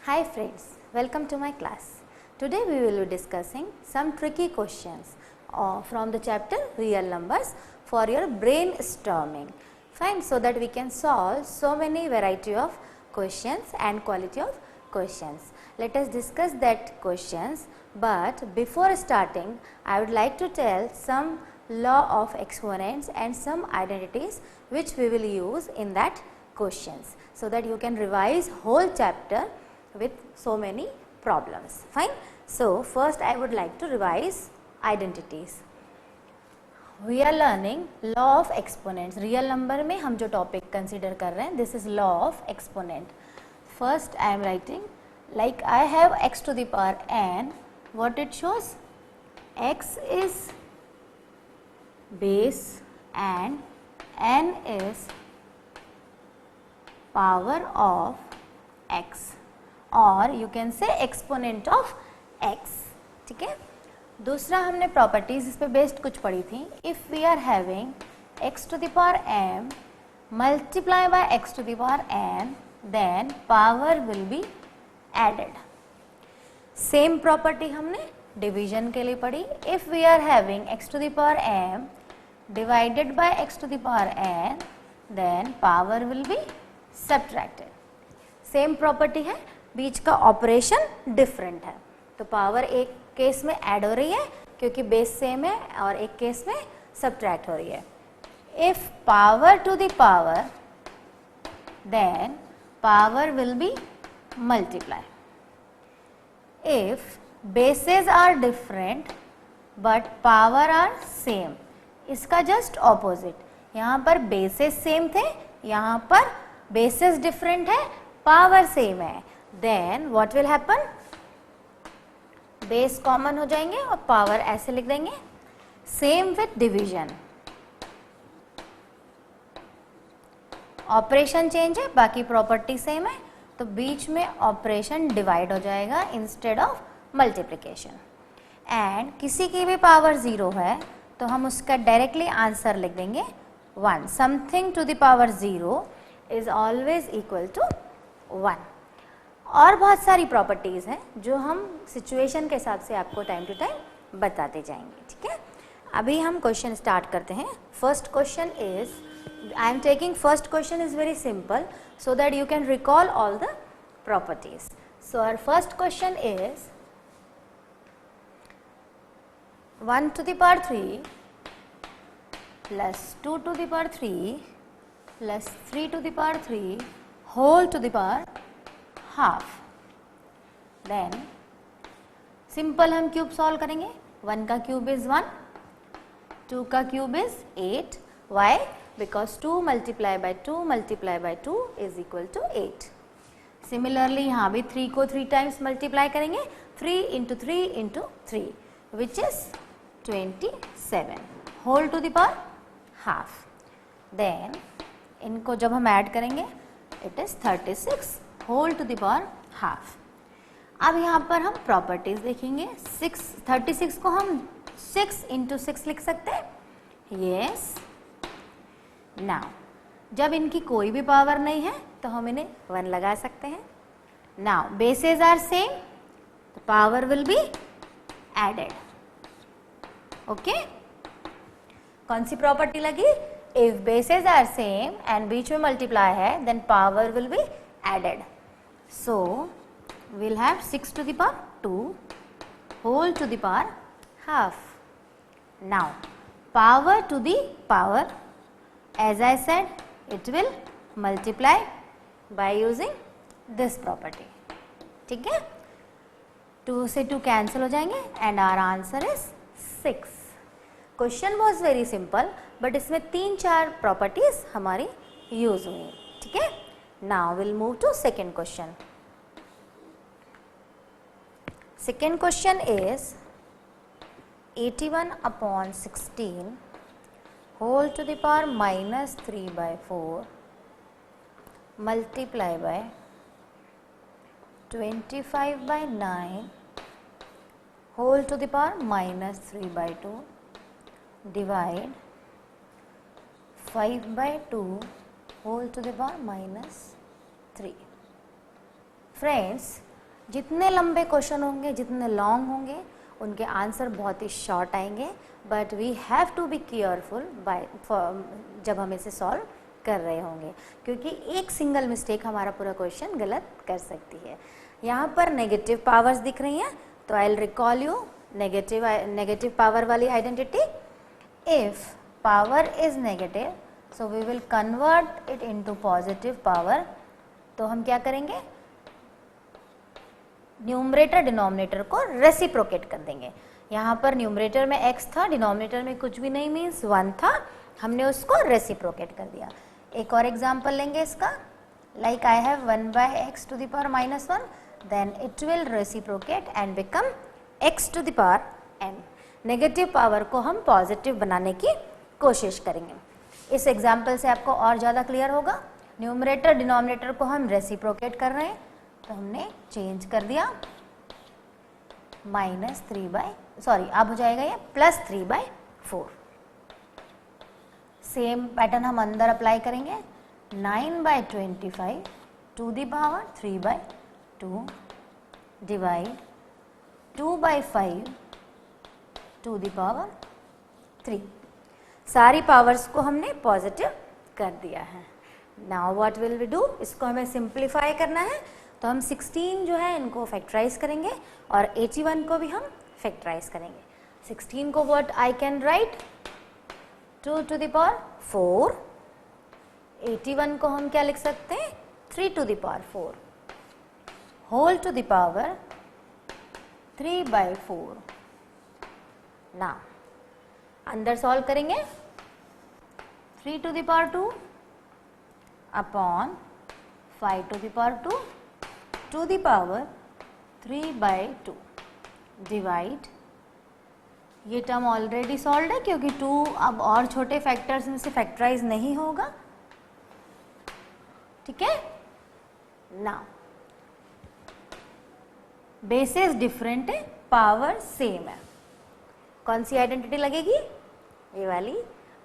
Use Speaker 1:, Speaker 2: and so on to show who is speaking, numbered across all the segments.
Speaker 1: Hi friends, welcome to my class. Today we will be discussing some tricky questions from the chapter real numbers for your brainstorming. Fine, so that we can solve so many variety of questions and quality of questions. Let us discuss that questions, but before starting I would like to tell some law of exponents and some identities which we will use in that questions, so that you can revise whole chapter with so many problems. Fine. So first I would like to revise identities. We are learning law of exponents. Real number में हम जो topic consider कर रहे हैं, this is law of exponent. First I am writing like I have x to the power n. What it shows? X is base and n is power of x. और you can say exponent of x. ठीक है. दूसरा हमने properties इस पे based कुछ पढ़ी थी. If we are having x to the power m multiply by x to the power n then power will be added. Same property हमने डिवीजन के लिए पढ़ी. If we are having x to the power m divided by x to the power n then power will be subtracted. Same property है, बीच का operation different है. तो power एक केस में ऐड हो रही है क्योंकि बेस सेम है और एक केस में सब्ट्रैक्ट हो रही है. If power to the power then power will be multiply. If bases are different but power are same, इसका जस्ट ऑपोजिट. यहाँ पर बेसेस सेम थे, यहाँ पर बेसेस डिफरेंट है, पावर सेम है. Then what will happen? Base common हो जाएंगे और पावर ऐसे लिख देंगे. Same with division. Operation change है, बाकी प्रॉपर्टी सेम है, तो बीच में ऑपरेशन डिवाइड हो जाएगा इंस्टेड ऑफ मल्टीप्लिकेशन. एंड किसी की भी पावर 0 है तो हम उसका डायरेक्टली आंसर लिख देंगे 1. Something to the power 0 is always equal to 1. और बहुत सारी प्रॉपर्टीज हैं जो हम सिचुएशन के हिसाब से आपको टाइम टू टाइम बताते जाएंगे. ठीक है. अभी हम क्वेश्चन स्टार्ट करते हैं. First question is, I am taking first question is very simple so that you can recall all the properties. So our first question is 1 to the power 3 plus 2 to the power 3 plus 3 to the power 3 whole to the power half. Then simple हम cube solve करेंगे. 1 का cube is 1, 2 का cube is 8. Why? Because 2 multiply by 2 multiply by 2 is equal to 8. Similarly यहाँ भी 3 को 3 times multiply करेंगे. 3 into 3 into 3 which is 27 whole to the power half. Then इनको जब हम ऐड करेंगे it is 36 whole to the power half. अब यहाँ पर हम प्रॉपर्टीज देखेंगे. 36 को हम 6 इंटू 6 लिख सकते हैं. यस. नाउ जब इनकी कोई भी पावर नहीं है तो हम इन्हें 1 लगा सकते हैं. नाउ बेसेस आर सेम, तो power will be added. Okay. कौन सी प्रॉपर्टी लगी? If bases are same and बीच में मल्टीप्लाई है then power will be added. So we'll have 6 to the power 2 whole to the power half. Now power to the power, as I said, it will multiply by using this property. ठीक है. 2 से 2 cancel हो जाएंगे and our answer is 6. Question was very simple but इसमें 3-4 properties हमारी use हुई. ठीक है. Now we'll move to second question. Second question is 81 upon 16 whole to the power minus 3 by 4 multiply by 25 by 9 whole to the power minus 3 by 2 divide 5 by 2 whole to the power minus 3. Friends, जितने लंबे question होंगे, जितने long होंगे, उनके answer बहुत ही short आएंगे, but we have to be careful जब हम इसे सॉल्व कर रहे होंगे, क्योंकि एक सिंगल मिस्टेक हमारा पूरा क्वेश्चन गलत कर सकती है। यहाँ पर नेगेटिव पावर्स दिख रही हैं, तो I will recall you negative power वाली identity. If power is negative, so we will convert it into positive power. तो हम क्या करेंगे, न्यूमरेटर डिनोमिनेटर को रेसिप्रोकेट कर देंगे। यहाँ पर न्यूमरेटर में x था, डिनोमिनेटर में कुछ भी नहीं, मीन्स 1 था, हमने उसको रेसिप्रोकेट कर दिया। एक और एग्जाम्पल लेंगे इसका, like I have 1/x to the power -1, then it will reciprocate and become x to the power n। Negative power को हम पॉजिटिव बनाने की कोशिश करेंगे। इस एग्जाम्पल से आपको और ज़्यादा क्लियर होगा। न्यूमरेटर डिनोमिनेटर को हम रेसिप्रोकेट कर रहे हैं, तो हमने चेंज कर दिया, अब हो जाएगा ये +3/4। सेम पैटर्न हम अंदर अप्लाई करेंगे, 9/25 to the power 3/2 divide 2/5 to the power 3। सारी पावर्स को हमने पॉजिटिव कर दिया है। Now what will we do, इसको हमें सिंप्लीफाई करना है, तो हम 16 जो है इनको फैक्टराइज करेंगे और 81 को भी हम फैक्टराइज करेंगे। 16 को what I can write 2 to the power 4, 81 को हम क्या लिख सकते हैं 3 to the power 4 whole to the power 3/4। ना अंदर सॉल्व करेंगे, 3 to the power 2 upon 5 to the power 2 to the power 3/2 divide, ये टर्म ऑलरेडी सॉल्व है क्योंकि 2 अब और छोटे फैक्टर्स में से फैक्टराइज नहीं होगा, ठीक है ना। बेसिस डिफरेंट है, पावर सेम है, कौन सी आइडेंटिटी लगेगी, ये वाली।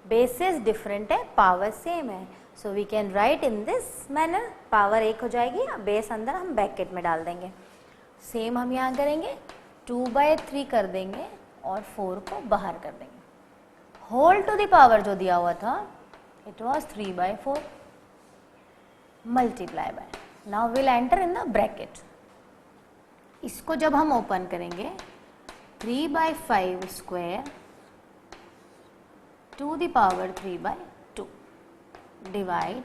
Speaker 1: बेसिस डिफरेंट है, पावर सेम है, so we can write in this manner, power 1 हो जाएगी, बेस अंदर हम ब्रैकेट में डाल देंगे। सेम हम यहाँ करेंगे, 2/3 कर देंगे और 4 को बाहर कर देंगे। होल टू द पावर जो दिया हुआ था it was 3/4 multiply by, now will enter in the bracket. इसको जब हम ओपन करेंगे 3/5 square to the power 3/2 divide,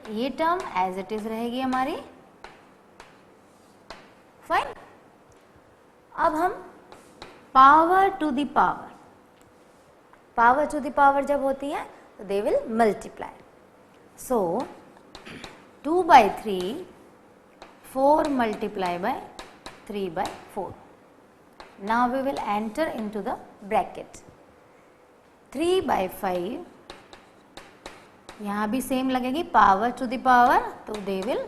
Speaker 1: ये टर्म एज इट इज रहेगी हमारी, फाइन। अब हम पावर टू द पावर जब होती है तो they will multiply, so 2/3 4 multiplied by 3/4. Now we will enter into the bracket. 3/5, यहाँ भी सेम लगेगी, पावर टू द पावर, तो दे विल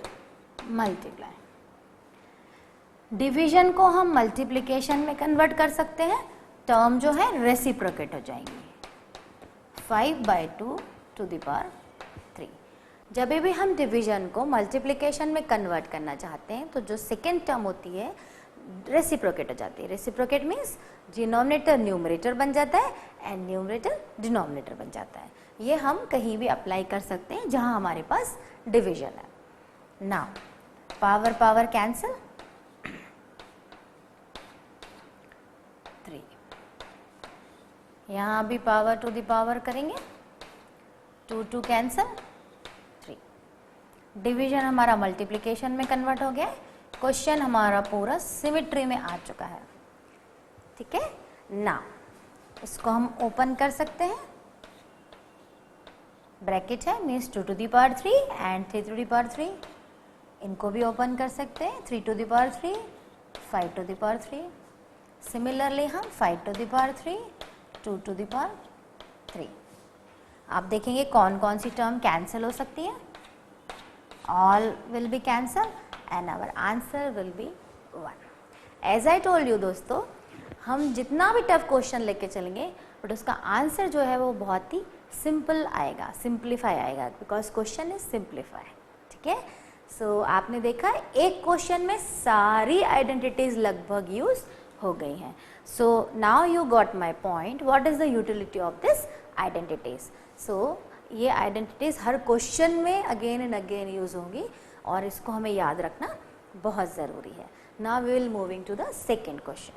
Speaker 1: मल्टीप्लाई। डिवीजन को हम मल्टीप्लिकेशन में कन्वर्ट कर सकते हैं, टर्म जो है रेसिप्रोकेट हो जाएंगी। 5/2 टू द पावर 3। जब भी हम डिवीजन को मल्टीप्लिकेशन में कन्वर्ट करना चाहते हैं तो जो सेकेंड टर्म होती है रेसिप्रोकेट हो जाती है। रेसिप्रोकेट मीन्स डिनोमिनेटर न्यूमरेटर बन जाता है एंड न्यूमरेटर डिनोमिनेटर बन जाता है। ये हम कहीं भी अप्लाई कर सकते हैं जहां हमारे पास डिवीजन है। नाउ पावर पावर कैंसिल, 3, यहाँ भी पावर टू द पावर करेंगे, 2 कैंसिल, 3। डिवीजन हमारा मल्टीप्लिकेशन में कन्वर्ट हो गया। क्वेश्चन हमारा पूरा सिमेट्री में आ चुका है, ठीक है ना। इसको हम ओपन कर सकते हैं, ब्रैकेट है means 2 to the power 3 and 3 to the power 3। इनको भी ओपन कर सकते हैं, 3 to the power 3, 5 to the power 3। Similarly हम 5 to the power 3, 2 to the power 3। आप देखेंगे कौन कौन सी टर्म कैंसिल हो सकती है, all will be cancel and our answer will be 1। As I told you दोस्तों, हम जितना भी टफ क्वेश्चन लेके चलेंगे बट उसका आंसर जो है वो बहुत ही सिंपल आएगा, सिंप्लीफाई आएगा, बिकॉज क्वेश्चन इज सिंप्लीफाई, ठीक है। आपने देखा एक क्वेश्चन में सारी आइडेंटिटीज लगभग यूज हो गई हैं. So now you got my point, what is the utility of this identities. ये आइडेंटिटीज हर क्वेश्चन में अगेन एंड अगेन यूज होंगी और इसको हमें याद रखना बहुत ज़रूरी है. Now we will moving to the second question.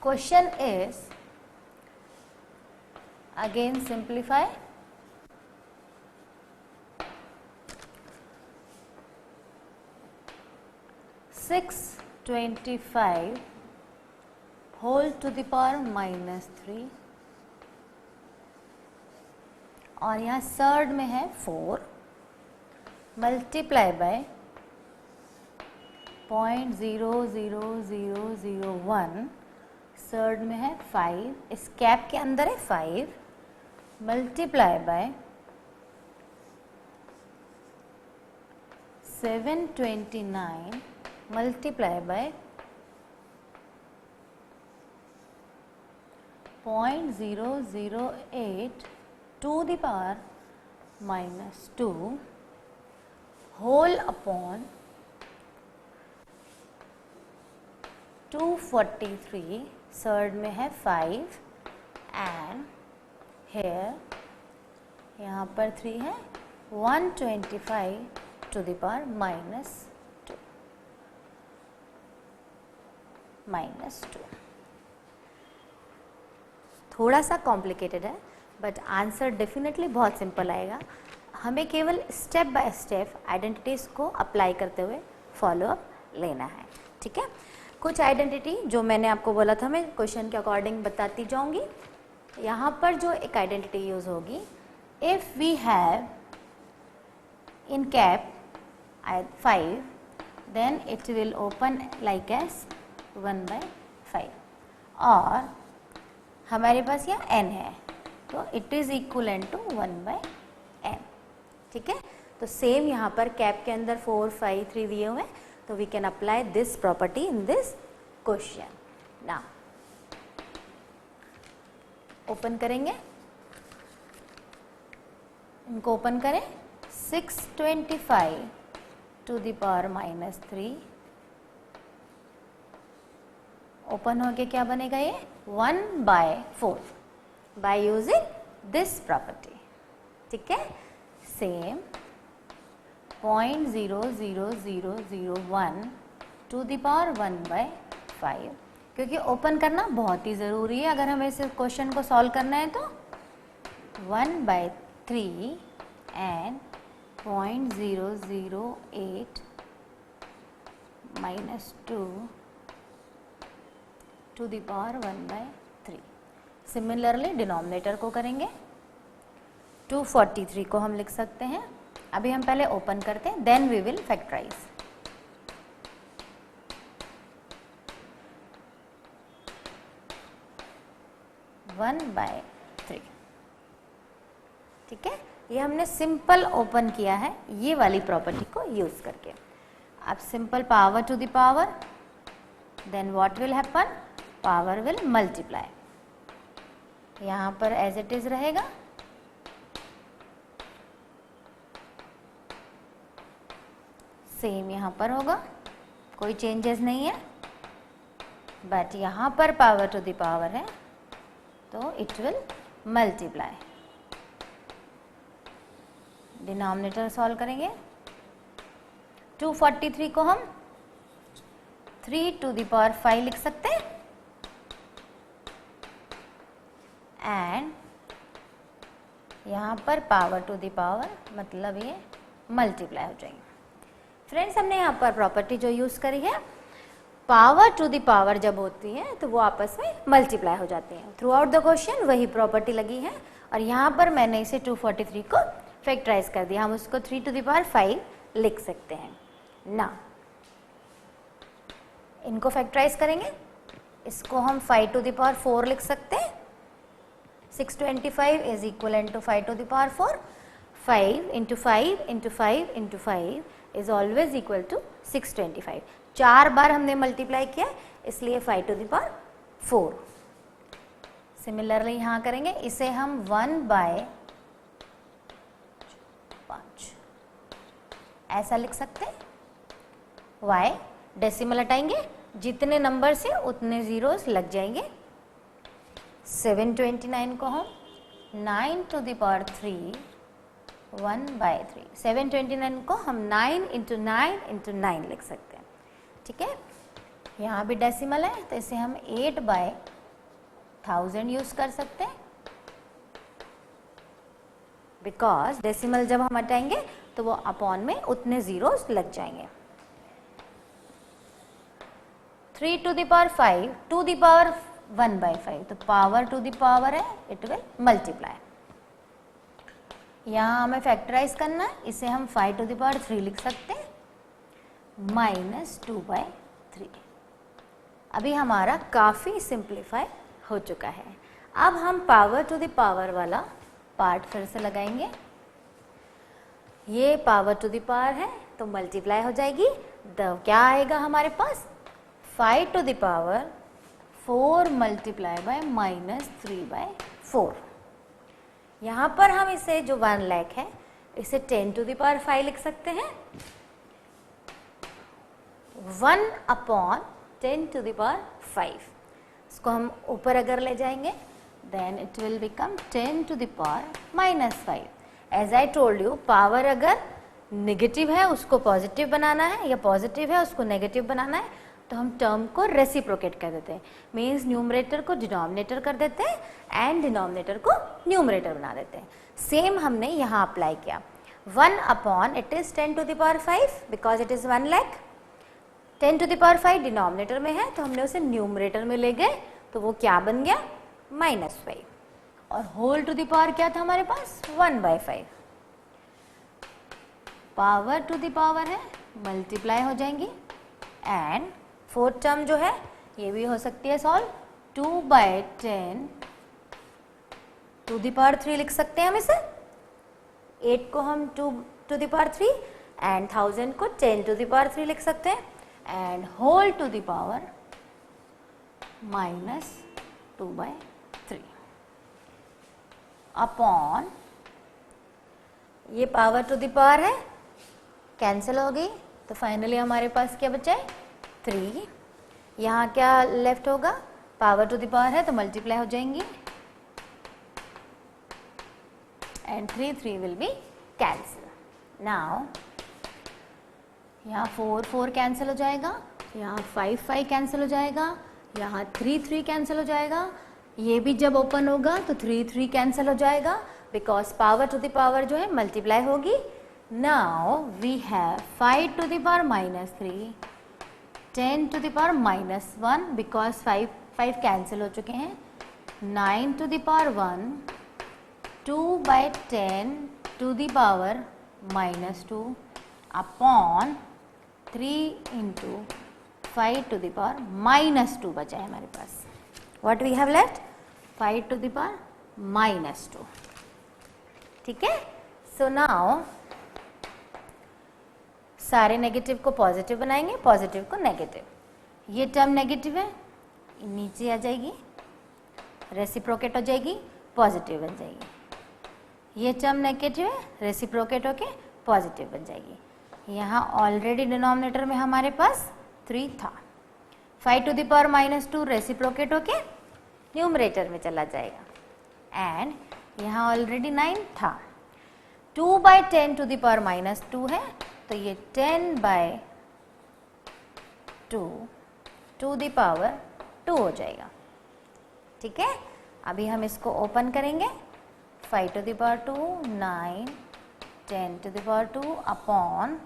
Speaker 1: Question is again simplify. Six 25 whole to the power -3 और यहाँ सर्ड में है 4 मल्टीप्लाई बाय 0.00001, सर्ड में है 5, इस कैप के अंदर है 5 multiply by 729 multiply by 0.008 to the power -2 whole upon 243, surd में है 5 एंड हेयर यहाँ पर 3 है 125 टू द पावर -2. थोड़ा सा कॉम्प्लिकेटेड है बट आंसर डेफिनेटली बहुत सिंपल आएगा. हमें केवल स्टेप बाय स्टेप आइडेंटिटीज़ को अप्लाई करते हुए फॉलो अप लेना है. ठीक है, कुछ आइडेंटिटी जो मैंने आपको बोला था मैं क्वेश्चन के अकॉर्डिंग बताती जाऊंगी. यहाँ पर जो एक आइडेंटिटी यूज होगी, if we have in cap 5 then it will open like as 1/5 और हमारे पास यहाँ n है तो it is equivalent to 1/n. ठीक है, तो सेम यहाँ पर कैप के अंदर 4, 5, 3 दिए हुए हैं तो we can apply this property in this question. Now open करेंगे, इनको ओपन करें. 625 टू द पावर -3 ओपन होके क्या बनेगा ये 1/4 बाय यूजिंग दिस प्रॉपर्टी. ठीक है, सेम 0.00001 टू द पावर 1/5 क्योंकि ओपन करना बहुत ही ज़रूरी है अगर हमें इस क्वेश्चन को सॉल्व करना है. तो 1/3 and 0.008 -2 to the power 1/3. Similarly denominator को करेंगे. 243 को हम लिख सकते हैं. अभी हम पहले ओपन करते हैं then we will factorise. One by 3. ठीक है, ये हमने सिंपल ओपन किया है ये वाली प्रॉपर्टी को यूज करके. अब simple power to the power then what will happen, power will multiply. यहाँ पर एज इट इज रहेगा. सेम यहाँ पर होगा, कोई चेंजेस नहीं है बट यहाँ पर पावर टू द पावर है तो it will multiply. Denominator solve करेंगे. 243 को हम 3 टू द पावर 5 लिख सकते हैं एंड यहाँ पर पावर टू द पावर मतलब ये मल्टीप्लाई हो जाएंगे. फ्रेंड्स, हमने यहाँ पर प्रॉपर्टी जो यूज़ करी है, पावर टू द पावर जब होती है तो वो आपस में मल्टीप्लाई हो जाती हैं. थ्रू आउट द क्वेश्चन वही प्रॉपर्टी लगी है और यहाँ पर मैंने इसे 243 को फैक्टराइज कर दिया. हम उसको 3 टू द पावर 5 लिख सकते हैं ना. इनको फैक्टराइज करेंगे, इसको हम 5 टू द पावर 4 लिख सकते हैं. 625 is equivalent to 5 to the power 4. 5 into 5 into 5 into 5 is always equal to 625. 4 बार हमने मल्टीप्लाई किया इसलिए 5 टू द पावर 4. सिमिलरली यहाँ करेंगे, इसे हम 1/5 ऐसा लिख सकते हैं। y डेसिमल हटाएंगे, जितने नंबर से उतने जीरोस लग जाएंगे। 729 को हम 9 to the power 3 1/3, 729 को हम 9 into 9 into 9 लिख सकते हैं। ठीक है, यहाँ भी डेसिमल है तो इसे हम 8/1000 यूज कर सकते हैं, बिकॉज डेसिमल जब हम हटाएंगे तो वो अपॉन में उतने जीरोस लग जाएंगे। 3 to the power 5 to the power 1/5, तो पावर टू द पावर है, इट विल मल्टीप्लाई। यहाँ हमें फैक्टराइज करना है, इसे हम 5 to the power 3 लिख सकते हैं, -2/3। अभी हमारा काफ़ी सिंप्लीफाई हो चुका है। अब हम पावर टू द पावर वाला पार्ट फिर से लगाएंगे। ये पावर टू द पावर है तो मल्टीप्लाई हो जाएगी, क्या आएगा हमारे पास, 5 to the power 4 multiplied by -3/4। यहाँ पर हम इसे जो 1 लाख है इसे 10 to the power 5 लिख सकते हैं, 1/10 to the power 5। इसको हम ऊपर अगर ले जाएंगे then it will become 10 to the power -5। As I told you, power अगर नेगेटिव है उसको पॉजिटिव बनाना है या पॉजिटिव है उसको नेगेटिव बनाना है तो हम टर्म को रेसिप्रोकेट कर देते हैं, मीन्स न्यूमरेटर को डिनोमिनेटर कर देते हैं एंड डिनोमिनेटर को न्यूमरेटर बना देते हैं। सेम हमने यहाँ अप्लाई किया, 1/, it is 10 to the power 5 because it is 1 lakh. 10 to the power 5 denominator में है तो हमने उसे न्यूमरेटर में ले गए तो वो क्या बन गया, -5। और होल टू द पावर क्या था हमारे पास, 1/5। पावर टू द पावर है, मल्टीप्लाई हो जाएंगी एंड फोर्थ टर्म जो है ये भी हो सकती है सॉल्व, 2/10 to the power 3 लिख सकते हैं हम इसे। 8 को हम 2 to the power 3 एंड 1000 को 10 to the power 3 लिख सकते हैं and whole to the power -2/3 upon, ये पावर टू द पावर है कैंसिल हो गई तो फाइनली हमारे पास क्या बचा है, 3। यहाँ क्या लेफ्ट होगा, पावर टू द पावर है तो मल्टीप्लाई हो जाएंगी and 3 will be cancel. Now यहाँ 4 कैंसिल हो जाएगा, यहाँ 5 कैंसिल हो जाएगा, यहाँ 3 कैंसिल हो जाएगा, ये भी जब ओपन होगा तो 3 कैंसिल हो जाएगा because power to the power जो है मल्टीप्लाई होगी। Now we have 5 to the power -3, 10 to the power -1 because 5 cancel हो चुके हैं, 9 to the power 1, 2/10 to the power -2 upon 3 into 5 to the power -2 बचा है हमारे पास। What we have left, 5 to the power -2। ठीक है, सो नाउ सारे negative को पॉजिटिव बनाएंगे, पॉजिटिव को नेगेटिव। ये टर्म नेगेटिव है, नीचे आ जाएगी, रेसिप्रोकेट हो जाएगी, पॉजिटिव बन जाएगी। ये टर्म नेगेटिव है, रेसिप्रोकेट होके पॉजिटिव बन जाएगी। यहाँ ऑलरेडी डिनोमिनेटर में हमारे पास 3 था, 5 to the power -2 रेसिप्रोकेट होके न्यूमरेटर में चला जाएगा एंड यहाँ ऑलरेडी 9 था। 2/10 to the power -2 है तो ये 10/2 to the power 2 हो जाएगा। ठीक है, अभी हम इसको ओपन करेंगे, 5 to the power 2, 9, 10 to the power 2 upon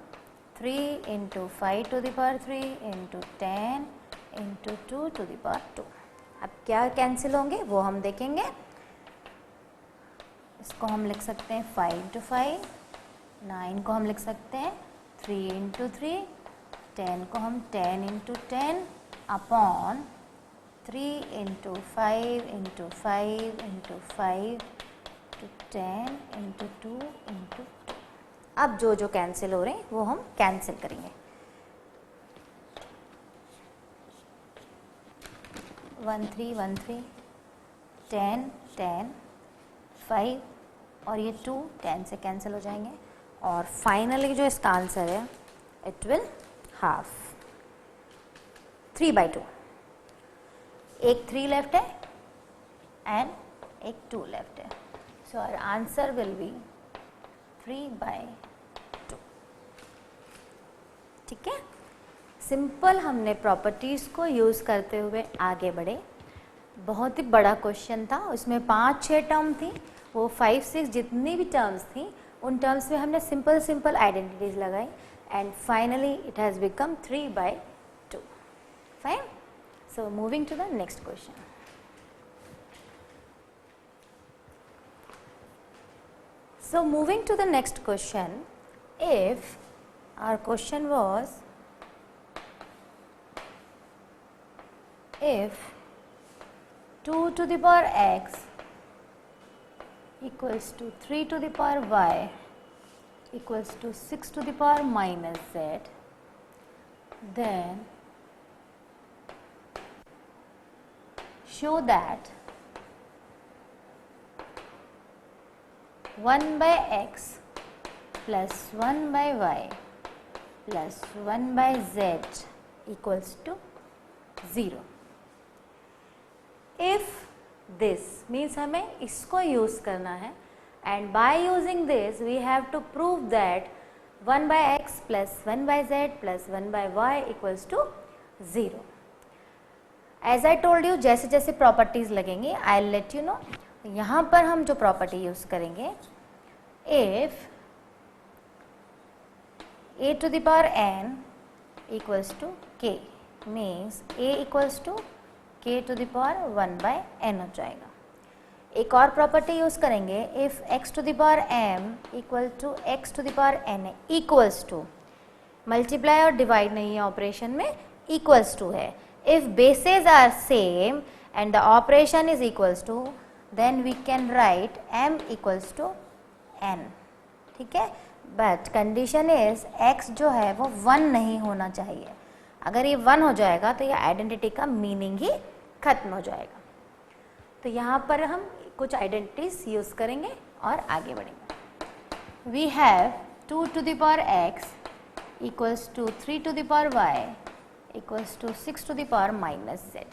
Speaker 1: 3 into 5 to the power 3 into 10 into 2 to the power 2। अब क्या कैंसिल होंगे वो हम देखेंगे। इसको हम लिख सकते हैं 5 into 5, 9 को हम लिख सकते हैं 3 into 3, 10 को हम 10 into 10 upon 3 into 5 into 5 into 5 to 10 into 2 into 2। अब जो जो कैंसिल हो रहे हैं वो हम कैंसिल करेंगे। 1 3 1 3, 10, 10, 5 और ये 2 10 से कैंसिल हो जाएंगे और फाइनली जो इसका आंसर है इट विल हाफ 3/2. एक 3 लेफ्ट है एंड एक 2 लेफ्ट है. So our answer will be 3/2. ठीक है. सिंपल हमने प्रॉपर्टीज़ को यूज़ करते हुए आगे बढ़े. बहुत ही बड़ा क्वेश्चन था, उसमें 5-6 टर्म थी, वो 5-6 जितनी भी टर्म्स थी उन टर्म्स में हमने सिंपल आइडेंटिटीज़ लगाई and finally it has become 3/2. Fine. So moving to the next question. So moving to the next question, if our question was if 2 to the power x equals to 3 to the power y equals to 6 to the power minus z, then show that 1 by x plus 1 by y plus 1 by z equals to 0. If this means हमें इसको use करना है and by using this we have to prove that 1 by x plus 1 by z plus 1 by y equals to 0. As I told you, जैसे जैसे properties लगेंगी I'll let you know. यहाँ पर हम जो प्रॉपर्टी यूज करेंगे, if a to the power n equals to k means a equals to k to the power 1 by n हो जाएगा. एक और प्रॉपर्टी यूज करेंगे, if x to the power m equal to x to the power n है, equals to, multiply और divide नहीं है operation में, इक्वल्स टू है. If bases are same and the operation is equals to, then we can write m equals to n. ठीक है. But condition is x जो है वो 1 नहीं होना चाहिए. अगर ये 1 हो जाएगा तो ये आइडेंटिटी का मीनिंग ही खत्म हो जाएगा. तो यहाँ पर हम कुछ आइडेंटिटीज यूज करेंगे और आगे बढ़ेंगे. We have 2 to the power x equals to 3 to the power y equals to 6 to the power minus z.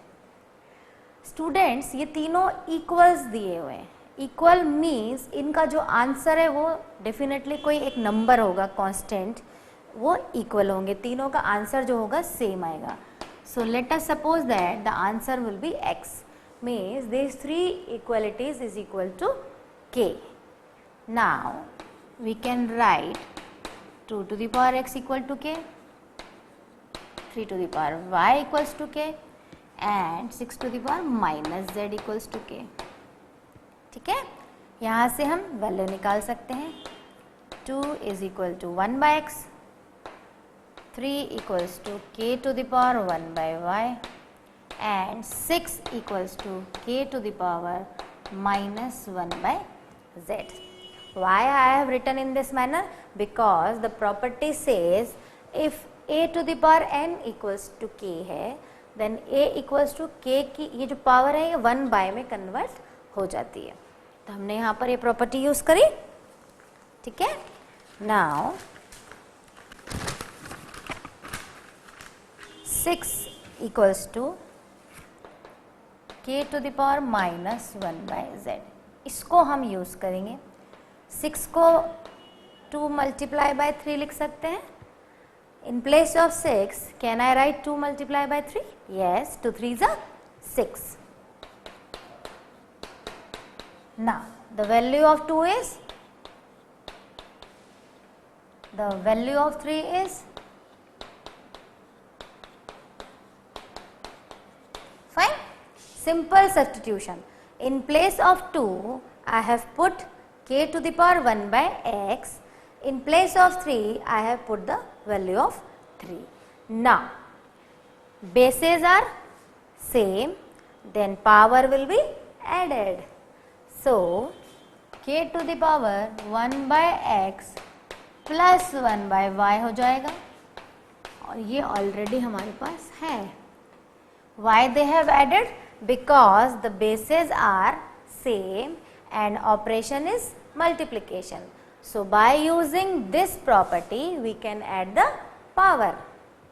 Speaker 1: Students ये तीनों इक्वल्स दिए हुए हैं. इक्वल मीन्स इनका जो आंसर है वो डेफिनेटली कोई एक नंबर होगा कांस्टेंट, वो इक्वल होंगे. तीनों का आंसर जो होगा सेम आएगा. So let us suppose that the answer will be x, means this 3 equalities is equal to k. Now we can write 2 to the power x equal to k, 3 to the power y equals to k and 6 to the power minus z equals to k. ठीक है. यहाँ से हम value निकाल सकते हैं. 2 is equal to 1 by x, 3 equals to k to the power 1 by y and 6 equals to k to the power minus 1 by z. Why I have written in this manner? Because the property says if a to the power n equals to k है, then a equals to k की ये जो power है ये 1 bye में convert हो जाती है. तो हमने यहाँ पर ये प्रॉपर्टी यूज करी. ठीक है. Now 6 equals to k to the power minus 1 by z. इसको हम यूज करेंगे. 6 को 2 multiply by 3 लिख सकते हैं. In place of 6, can I write 2 multiply by 3? Yes, 2 3s are 6. Now, the value of 2 is? The value of 3 is? Fine. Simple substitution. In place of 2, I have put k to the power 1 by x. In place of 3, I have put the value of 3. Now, bases are same, then power will be added. So, k to the power 1 by x plus 1 by y हो जाएगा. और ये already हमारे पास है. Why they have added? Because the bases are same and operation is multiplication. So by using this property we can add the power.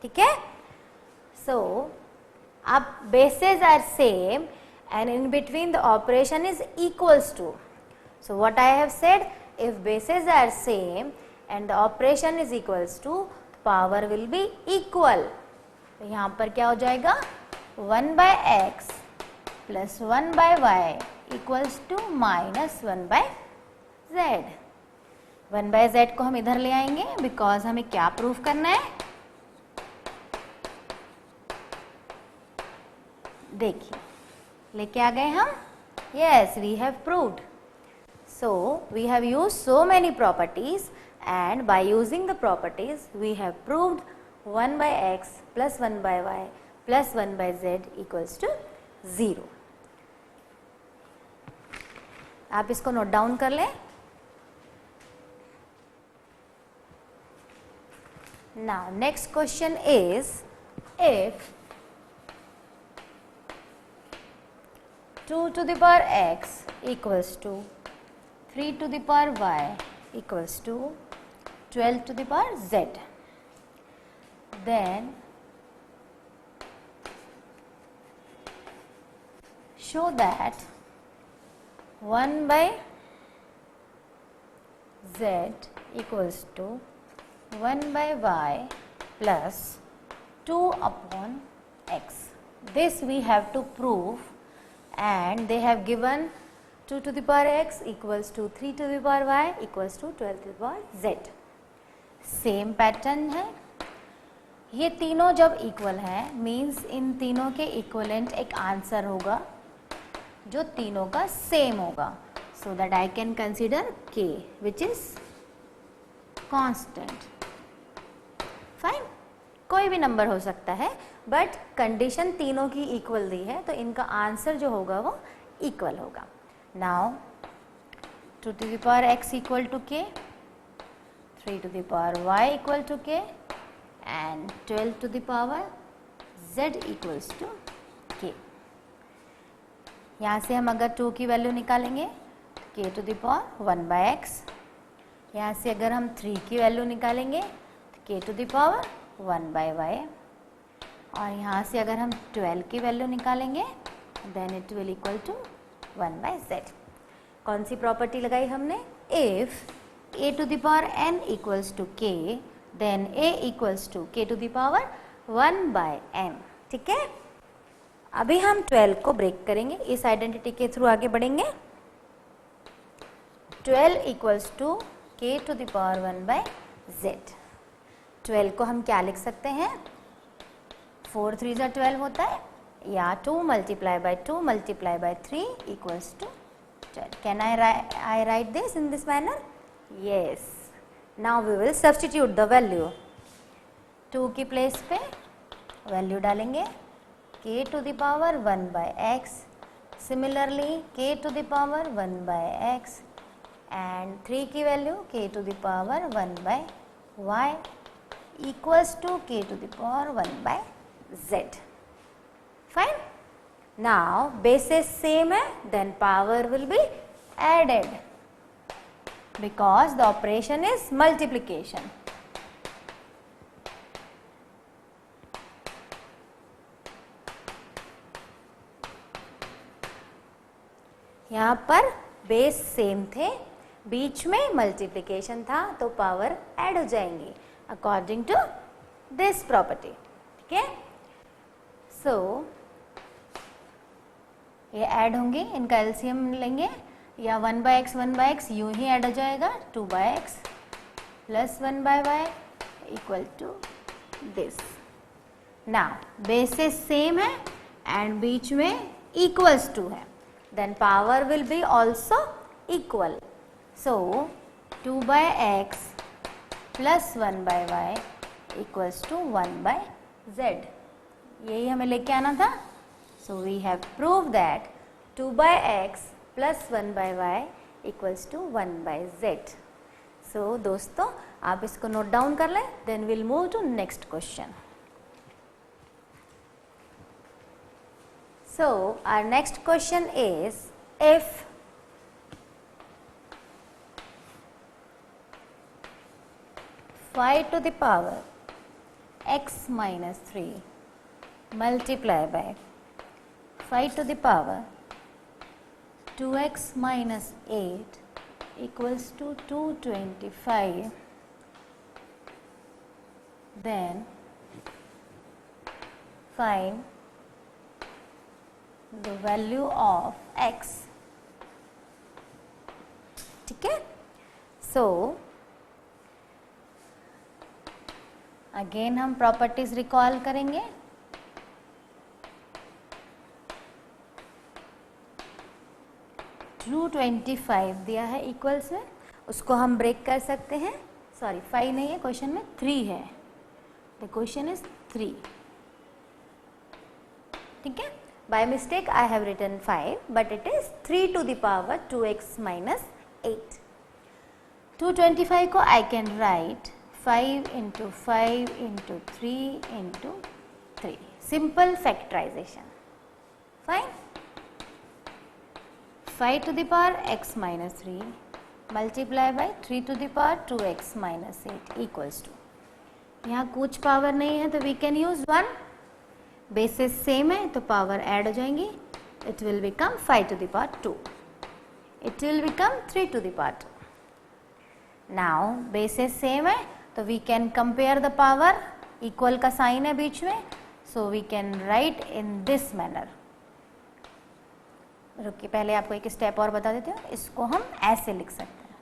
Speaker 1: ठीक है? So अब bases are same and in between the operation is equals to. So what I have said, if bases are same and the operation is equals to, power will be equal. तो यहाँ पर क्या हो जाएगा, 1 by x plus 1 by y equals to minus 1 by z. 1 by z को हम इधर ले आएंगे बिकॉज हमें क्या प्रूफ करना है, देखिए लेके आ गए हम. Yes, we have proved. So we have used so many properties and by using the properties we have proved 1 by x plus 1 by y plus 1 by z equals to 0. आप इसको नोट डाउन कर लें. Now next question is, if 2 to the power x equals to 3 to the power y equals to 12 to the power z, then show that 1 by z equals to 1 by y plus 2 upon x. This we have to prove and they have given 2 to the power x equals to 3 to the power y equals to 12 to the power z. Same pattern है. ये तीनों जब equal है means in तीनों के equivalent एक answer होगा जो तीनों का सेम होगा. So that I can consider k which is constant. Fine, कोई भी नंबर हो सकता है बट कंडीशन तीनों की इक्वल दी है तो इनका आंसर जो होगा वो इक्वल होगा. Now 2 to the power x equal to k, 3 to the power y equal to k and 12 to the power z equals to k. यहाँ से हम अगर 2 की वैल्यू निकालेंगे तो k to the power 1 by x. यहाँ से अगर हम 3 की वैल्यू निकालेंगे तो k to the power 1 by y. और यहाँ से अगर हम 12 की वैल्यू निकालेंगे then it will equal to 1 by z. कौन सी प्रॉपर्टी लगाई हमने, if a to the power n equals to k then a equals to k to the power 1 by n. ठीक है, अभी हम 12 को ब्रेक करेंगे, इस आइडेंटिटी के थ्रू आगे बढ़ेंगे. 12 equals to k to the power 1 by z. 12 को हम क्या लिख सकते हैं, 4 3 जा 12 होता है या 2 multiply by 2 multiply by 3 equals to 12. Can I write this in this manner? Yes. Now we will substitute the value. 2 की प्लेस पे वैल्यू डालेंगे k to the power 1 by x. Similarly k to the power 1 by x and 3 की value k to the power 1 by y equals to k to the power 1 by z. Fine. Now bases same है then power will be added because the operation is multiplication. यहाँ पर base same थे, बीच में multiplication था तो power add हो जाएंगी according to this property. ठीक है, सो ये ऐड होंगे, इनका एलसीएम लेंगे या 1 by x यूं ही ऐड हो जाएगा 2 by x plus 1 by y equal to this. Now basis same है एंड बीच में इक्वल्स टू है then power will be also equal. So 2 by x plus 1 by y equals to 1 by z. यही हमें लेके आना था. So we have proved that 2 by x plus 1 by y equals to 1 by z. So दोस्तों आप इसको note down कर लें, then we'll move to next question. So our next question is, if 5 to the power x minus 3 multiply by 5 to the power 2x minus 8 equals to 225. Then find the value of x. ठीक है? So again हम properties recall करेंगे. To 25 दिया है equals में, उसको हम break कर सकते हैं. सॉरी 5 नहीं है क्वेश्चन में, 3 है. The question is 3. ठीक है, by mistake I have written 5 but it is 3 to the power 2x minus 8. 225 को I can write 5 into 5 into 3 into 3. Simple factorization. Fine. 5 to the power x minus 3 multiply by 3 to the power 2x minus 8 equals to. यहाँ कुछ power नहीं है तो we can use 1. Basis same है तो power add हो जाएंगी. It will become 5 to the power 2. It will become 3 to the power 2. Now basis same है तो we can compare the power. Equal का साइन है बीच में, so we can write in this manner. रुकिए, पहले आपको एक स्टेप और बता देते हैं. इसको हम ऐसे लिख सकते हैं.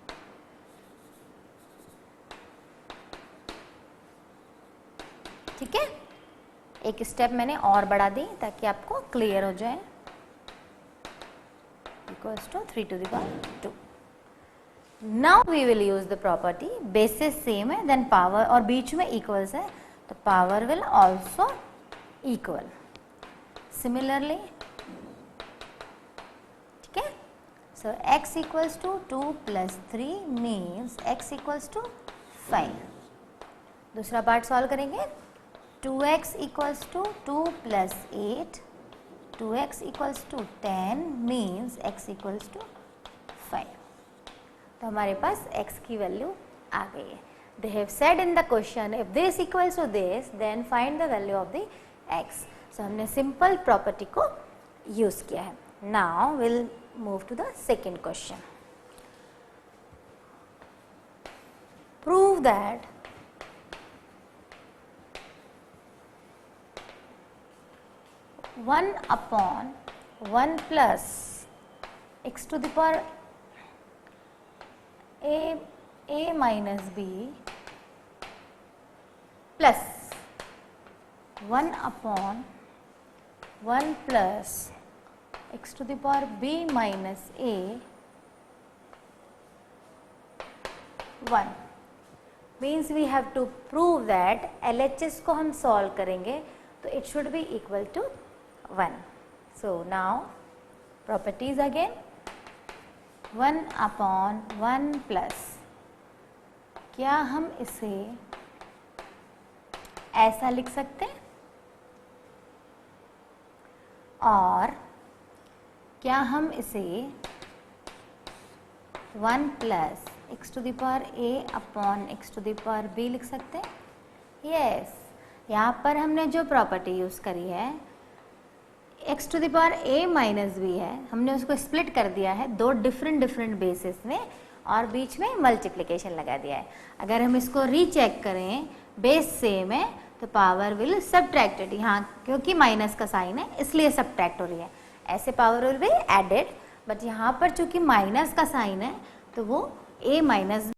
Speaker 1: ठीक है, एक स्टेप मैंने और बढ़ा दी ताकि आपको क्लियर हो जाए. Equals to 3 to the power 2. Now we will use the property basis same है then power और बीच में equals है तो power will also equal. Similarly, ठीक है, so x equals to 2 plus 3 means x equals to 5. दूसरा पार्ट सॉल्व करेंगे. 2x equals to 2 plus 8, 2x equals to 10 means x equals to 5. तो हमारे पास x की वैल्यू आ गई है. They have said in the question if this equals to this then find the value of the x. So हमने simple property को use किया है. Now will move to the second question. Prove that one upon 1 plus x to the power a minus b plus 1 upon 1 plus x to the power b minus a 1 means we have to prove that LHS को हम solve करेंगे तो it should be equal to 1. So now properties again. 1 upon 1 plus, क्या हम इसे ऐसा लिख सकते हैं? और क्या हम इसे 1 plus x to the power a upon x to the power b लिख सकते हैं? यस. यहाँ पर हमने जो प्रॉपर्टी यूज करी है x to the power a minus b है, हमने उसको स्प्लिट कर दिया है दो डिफरेंट बेसिस में और बीच में मल्टीप्लिकेशन लगा दिया है. अगर हम इसको रीचेक करें, बेस सेम है तो पावर विल सब्ट्रैक्टेड. यहाँ क्योंकि माइनस का साइन है इसलिए सब्ट्रैक्ट हो रही है. ऐसे power will be added but यहाँ पर चूंकि माइनस का साइन है तो वो a माइनस